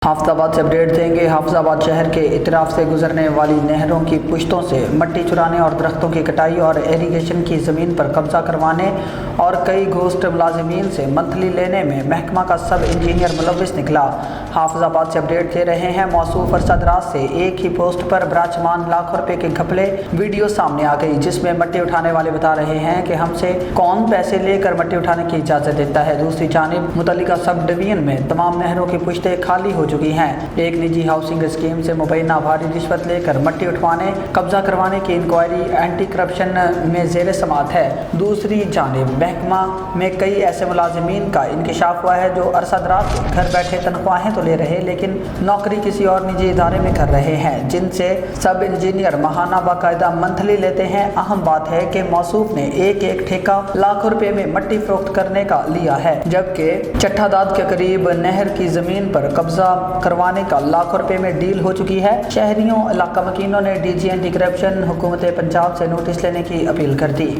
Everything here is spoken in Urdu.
حافظ سے اپڈیٹ دیں گے۔ حافظ شہر کے اطراف سے گزرنے والی نہروں کی پشتوں سے مٹی چرانے اور درختوں کی کٹائی اور ایریگیشن کی زمین پر قبضہ کروانے اور کئی گھوسٹ ملازمین سے منتھلی لینے میں محکمہ کا سب انجینئر ملوث نکلا۔ حافظ سے اپڈیٹ دے رہے ہیں۔ موصوف ارشادات سے ایک ہی پوسٹ پر براچمان لاکھوں روپے کے گھپلے ویڈیو سامنے آ گئی، جس میں مٹی اٹھانے والے بتا رہے ہیں کہ ہم سے کون پیسے لے کر مٹی اٹھانے کی اجازت دیتا ہے۔ دوسری جانب متعلقہ سب ڈویژن میں تمام نہروں کی پشتیں خالی ہو چکی ہیں۔ ایک نجی ہاؤسنگ اسکیم سے مبینہ بھاری رشوت لے کر مٹی اٹھوانے قبضہ کروانے کی انکوائری اینٹی کرپشن میں زیر سماعت ہے۔ دوسری جانب محکمہ میں کئی ایسے ملازمین کا انکشاف ہوا ہے جو ارشادات سے گھر بیٹھے تنخواہیں تو لے رہے لیکن نوکری کسی اور نجی ادارے میں کر رہے ہیں، جن سے سب انجینئر ماہانہ باقاعدہ منتھلی لیتے ہیں۔ اہم بات ہے کہ موصوف نے ایک ٹھیکہ لاکھوں روپے میں مٹی فروخت کرنے کا لیا ہے، جبکہ چٹھا داد کے قریب نہر کی زمین پر قبضہ کروانے کا لاکھوں روپے میں ڈیل ہو چکی ہے۔ شہریوں علاقہ مکینوں نے ڈی جی اینٹی کرپشن حکومت پنجاب سے نوٹس لینے کی اپیل کر دی۔